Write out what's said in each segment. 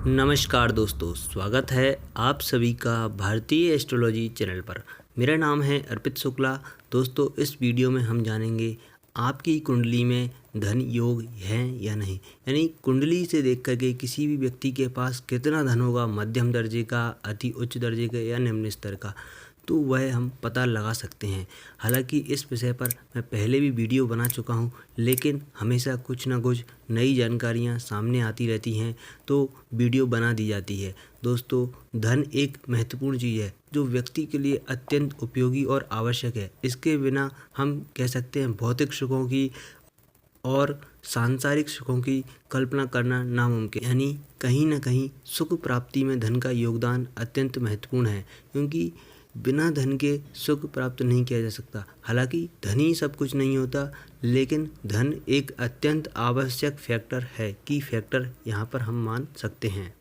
नमस्कार दोस्तों, स्वागत है आप सभी का भारतीय एस्ट्रोलॉजी चैनल पर। मेरा नाम है अर्पित शुक्ला। दोस्तों, इस वीडियो में हम जानेंगे आपकी कुंडली में धन योग है या नहीं, यानी कुंडली से देख करके किसी भी व्यक्ति के पास कितना धन होगा, मध्यम दर्जे का, अति उच्च दर्जे का या निम्न स्तर का, तो वह हम पता लगा सकते हैं। हालांकि इस विषय पर मैं पहले भी वीडियो बना चुका हूं, लेकिन हमेशा कुछ ना कुछ नई जानकारियां सामने आती रहती हैं, तो वीडियो बना दी जाती है। दोस्तों, धन एक महत्वपूर्ण चीज़ है जो व्यक्ति के लिए अत्यंत उपयोगी और आवश्यक है। इसके बिना हम कह सकते हैं भौतिक सुखों की और सांसारिक सुखों की कल्पना करना नामुमकिन, यानी कहीं ना कहीं सुख प्राप्ति में धन का योगदान अत्यंत महत्वपूर्ण है, क्योंकि बिना धन के सुख प्राप्त नहीं किया जा सकता। हालांकि धन ही सब कुछ नहीं होता, लेकिन धन एक अत्यंत आवश्यक फैक्टर है, की फैक्टर यहाँ पर हम मान सकते हैं।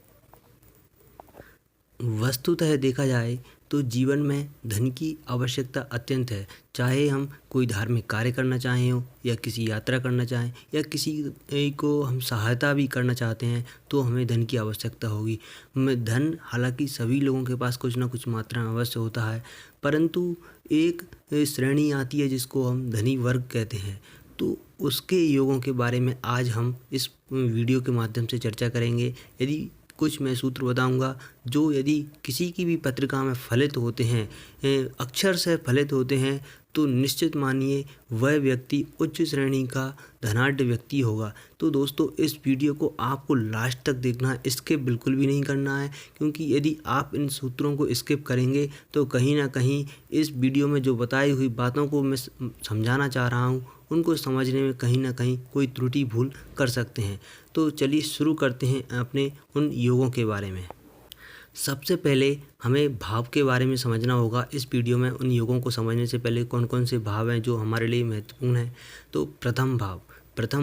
वस्तुतः देखा जाए तो जीवन में धन की आवश्यकता अत्यंत है। चाहे हम कोई धार्मिक कार्य करना चाहें हो, या किसी यात्रा करना चाहें, या किसी को हम सहायता भी करना चाहते हैं, तो हमें धन की आवश्यकता होगी। धन हालांकि सभी लोगों के पास कुछ ना कुछ मात्रा में अवश्य होता है, परंतु एक श्रेणी आती है जिसको हम धनी वर्ग कहते हैं। तो उसके योगों के बारे में आज हम इस वीडियो के माध्यम से चर्चा करेंगे। यदि कुछ मैं सूत्र बताऊंगा जो यदि किसी की भी पत्रिका में फलित होते हैं, अक्षर से फलित होते हैं, तो निश्चित मानिए वह व्यक्ति उच्च श्रेणी का धनाढ्य व्यक्ति होगा। तो दोस्तों, इस वीडियो को आपको लास्ट तक देखना है, स्किप बिल्कुल भी नहीं करना है, क्योंकि यदि आप इन सूत्रों को स्किप करेंगे तो कहीं ना कहीं इस वीडियो में जो बताई हुई बातों को मैं समझाना चाह रहा हूँ, उनको समझने में कहीं ना कहीं कोई त्रुटि भूल कर सकते हैं। तो चलिए शुरू करते हैं अपने उन योगों के बारे में। सबसे पहले हमें भाव के बारे में समझना होगा। इस वीडियो में उन योगों को समझने से पहले कौन कौन से भाव हैं जो हमारे लिए महत्वपूर्ण हैं। तो प्रथम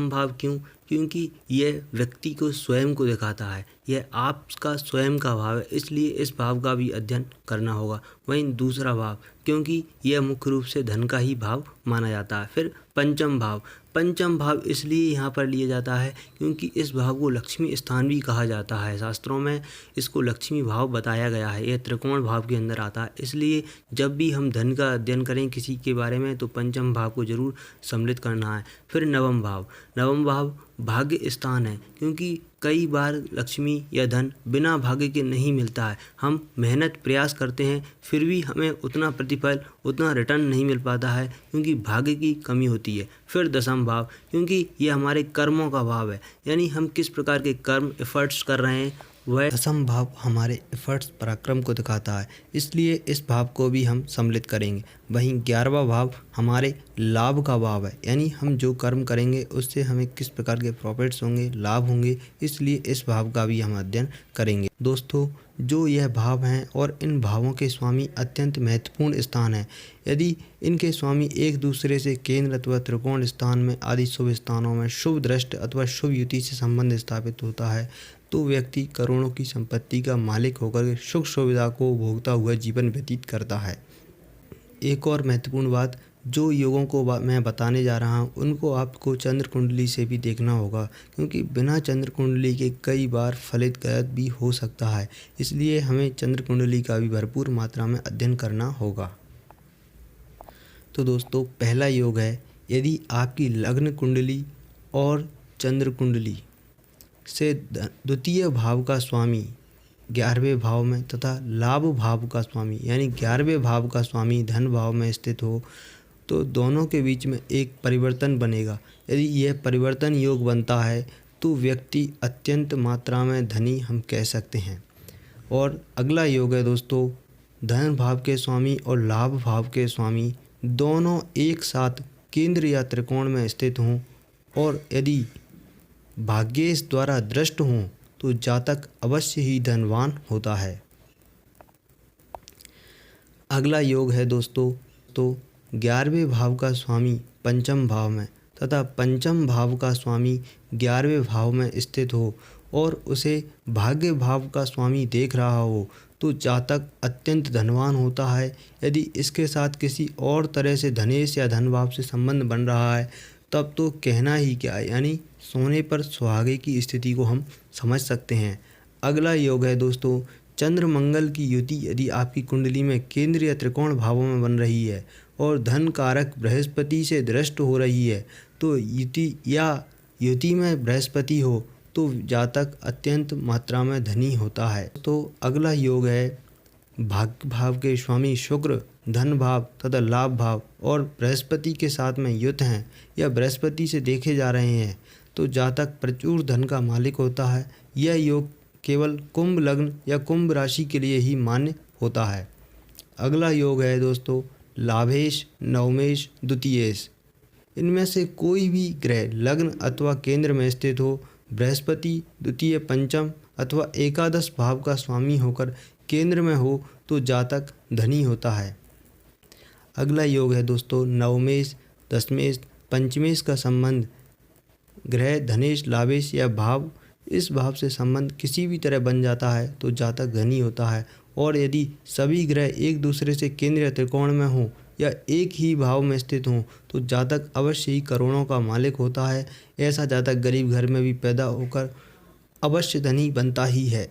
भाव क्यों? क्योंकि यह व्यक्ति को स्वयं को दिखाता है, यह आपका स्वयं का भाव है, इसलिए इस भाव का भी अध्ययन करना होगा। वहीं दूसरा भाव, क्योंकि यह मुख्य रूप से धन का ही भाव माना जाता है। फिर पंचम भाव इसलिए यहाँ पर लिया जाता है क्योंकि इस भाव को लक्ष्मी स्थान भी कहा जाता है। शास्त्रों में इसको लक्ष्मी भाव बताया गया है। यह त्रिकोण भाव के अंदर आता है, इसलिए जब भी हम धन का अध्ययन करें किसी के बारे में, तो पंचम भाव को जरूर सम्मिलित करना है। फिर नवम भाव भाग्य स्थान है, क्योंकि कई बार लक्ष्मी या धन बिना भाग्य के नहीं मिलता है। हम मेहनत प्रयास करते हैं, फिर भी हमें उतना प्रतिफल, उतना रिटर्न नहीं मिल पाता है, क्योंकि भाग्य की कमी होती है। फिर दसम भाव, क्योंकि यह हमारे कर्मों का भाव है, यानी हम किस प्रकार के कर्म एफर्ट्स कर रहे हैं, वह दसम भाव हमारे एफर्ट्स पराक्रम को दिखाता है, इसलिए इस भाव को भी हम सम्मिलित करेंगे। वहीं 11वां भाव हमारे लाभ का भाव है, यानी हम जो कर्म करेंगे उससे हमें किस प्रकार के प्रॉफिट्स होंगे, लाभ होंगे, इसलिए इस भाव का भी हम अध्ययन करेंगे। दोस्तों, जो यह भाव हैं और इन भावों के स्वामी अत्यंत महत्वपूर्ण स्थान है। यदि इनके स्वामी एक दूसरे से केंद्र अथवा त्रिकोण स्थान में आदि शुभ स्थानों में शुभ दृष्ट अथवा शुभ युति से संबंध स्थापित होता है, तो व्यक्ति करोड़ों की संपत्ति का मालिक होकर सुख सुविधा को भोगता हुआ जीवन व्यतीत करता है। एक और महत्वपूर्ण बात, जो योगों को मैं बताने जा रहा हूँ उनको आपको चंद्र कुंडली से भी देखना होगा, क्योंकि बिना चंद्र कुंडली के कई बार फलित गलत भी हो सकता है, इसलिए हमें चंद्र कुंडली का भी भरपूर मात्रा में अध्ययन करना होगा। तो दोस्तों, पहला योग है, यदि आपकी लग्न कुंडली और चंद्र कुंडली से द्वितीय भाव का स्वामी 11वें भाव में तथा लाभ भाव का स्वामी यानी 11वें भाव का स्वामी धन भाव में स्थित हो, तो दोनों के बीच में एक परिवर्तन बनेगा। यदि यह परिवर्तन योग बनता है तो व्यक्ति अत्यंत मात्रा में धनी हम कह सकते हैं। और अगला योग है दोस्तों, धन भाव के स्वामी और लाभ भाव के स्वामी दोनों एक साथ केंद्र या त्रिकोण में स्थित हों, और यदि भाग्येश द्वारा दृष्ट हों तो जातक अवश्य ही धनवान होता है। अगला योग है दोस्तों, तो 11वें भाव का स्वामी पंचम भाव में तथा पंचम भाव का स्वामी 11वें भाव में स्थित हो और उसे भाग्य भाव का स्वामी देख रहा हो, तो जातक अत्यंत धनवान होता है। यदि इसके साथ किसी और तरह से धनेश या धन भाव से संबंध बन रहा है, तब तो कहना ही क्या है, यानी सोने पर सुहागे की स्थिति को हम समझ सकते हैं। अगला योग है दोस्तों चंद्र मंगल की युति यदि आपकी कुंडली में केंद्र या त्रिकोण भावों में बन रही है और धन कारक बृहस्पति से दृष्ट हो रही है तो युति में बृहस्पति हो तो जातक अत्यंत मात्रा में धनी होता है। तो अगला योग है भाग्य भाव के स्वामी शुक्र धन भाव तथा लाभ भाव और बृहस्पति के साथ में युत हैं या बृहस्पति से देखे जा रहे हैं तो जातक प्रचुर धन का मालिक होता है। यह योग केवल कुंभ लग्न या कुंभ राशि के लिए ही मान्य होता है। अगला योग है दोस्तों लाभेश नवमेश द्वितीयेश। इनमें से कोई भी ग्रह लग्न अथवा केंद्र में स्थित हो, बृहस्पति द्वितीय पंचम अथवा एकादश भाव का स्वामी होकर केंद्र में हो तो जातक धनी होता है। अगला योग है दोस्तों नवमेश दशमेश पंचमेश का संबंध ग्रह धनेश लाभेश या भाव इस भाव से संबंध किसी भी तरह बन जाता है तो जातक धनी होता है। और यदि सभी ग्रह एक दूसरे से केंद्र या त्रिकोण में हों या एक ही भाव में स्थित हों तो जातक अवश्य ही करोड़ों का मालिक होता है। ऐसा जातक गरीब घर में भी पैदा होकर अवश्य धनी बनता ही है।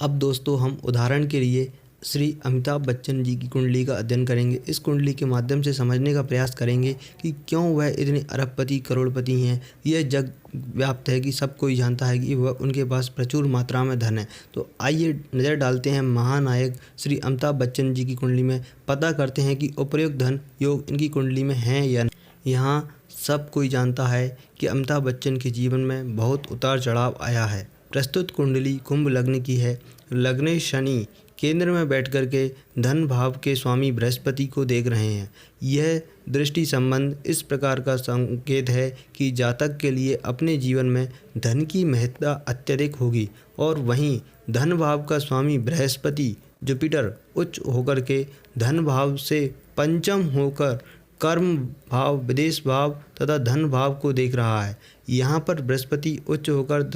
अब दोस्तों हम उदाहरण के लिए श्री अमिताभ बच्चन जी की कुंडली का अध्ययन करेंगे। इस कुंडली के माध्यम से समझने का प्रयास करेंगे कि क्यों वह इतने अरबपति करोड़पति हैं। यह जग व्याप्त है कि सब कोई जानता है कि वह उनके पास प्रचुर मात्रा में धन है। तो आइए नज़र डालते हैं महानायक श्री अमिताभ बच्चन जी की कुंडली में, पता करते हैं कि उपयुक्त धन योग इनकी कुंडली में हैं या नहीं। यहाँ सब कोई जानता है कि अमिताभ बच्चन के जीवन में बहुत उतार चढ़ाव आया है। प्रस्तुत कुंडली कुंभ लग्न की है। लग्ने शनि केंद्र में बैठ कर के धन भाव के स्वामी बृहस्पति को देख रहे हैं। यह दृष्टि संबंध इस प्रकार का संकेत है कि जातक के लिए अपने जीवन में धन की महत्ता अत्यधिक होगी। और वहीं धन भाव का स्वामी बृहस्पति जुपिटर उच्च होकर के धन भाव से पंचम होकर कर्म भाव विदेश भाव तथा धन भाव को देख रहा है। यहाँ पर बृहस्पति उच्च होकर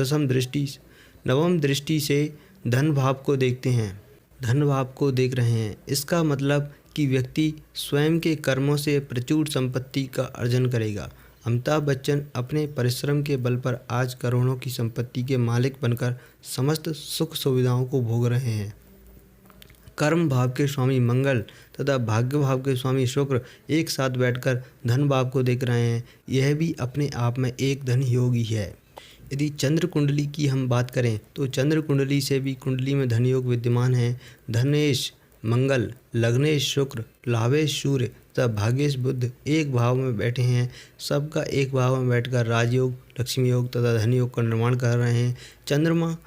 नवम दृष्टि से धन भाव को देखते हैं, धन भाव को देख रहे हैं। इसका मतलब कि व्यक्ति स्वयं के कर्मों से प्रचुर संपत्ति का अर्जन करेगा। अमिताभ बच्चन अपने परिश्रम के बल पर आज करोड़ों की संपत्ति के मालिक बनकर समस्त सुख सुविधाओं को भोग रहे हैं। कर्म भाव के स्वामी मंगल तथा भाग्य भाव के स्वामी शुक्र एक साथ बैठकर धन भाव को देख रहे हैं। यह भी अपने आप में एक धन योग ही है। यदि चंद्र कुंडली की हम बात करें तो चंद्र कुंडली से भी कुंडली में धन योग विद्यमान है। धनेश मंगल लग्नेश शुक्र लाभेश सूर्य तथा भाग्येश बुध एक भाव में बैठे हैं। सबका एक भाव में बैठकर राजयोग लक्ष्मी योग तथा धन योग का निर्माण कर रहे हैं। चंद्र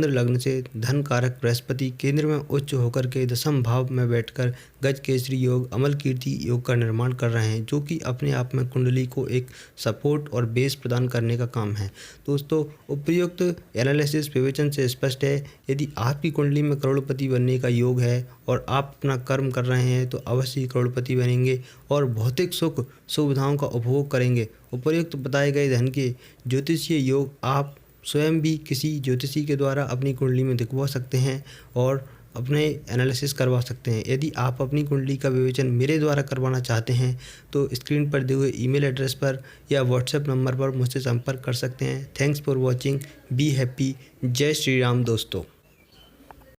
लग्न से धन कारक बृहस्पति केंद्र में उच्च होकर के दशम भाव में बैठकर गज केसरी योग अमल कीर्ति योग का निर्माण कर रहे हैं, जो कि अपने आप में कुंडली को एक सपोर्ट और बेस प्रदान करने का काम है। दोस्तों उपयुक्त एनालिसिस विवेचन से स्पष्ट है, यदि आपकी कुंडली में करोड़पति बनने का योग है और आप अपना कर्म कर रहे हैं तो अवश्य ही करोड़पति बनेंगे और भौतिक सुख सुविधाओं का उपभोग करेंगे। उपर्युक्त बताए गए धन के ज्योतिषीय योग आप स्वयं भी किसी ज्योतिषी के द्वारा अपनी कुंडली में दिखवा सकते हैं और अपने एनालिसिस करवा सकते हैं। यदि आप अपनी कुंडली का विवेचन मेरे द्वारा करवाना चाहते हैं तो स्क्रीन पर दिए हुए ईमेल एड्रेस पर या व्हाट्सएप नंबर पर मुझसे संपर्क कर सकते हैं। Thanks for watching, be happy, जय श्री राम दोस्तों।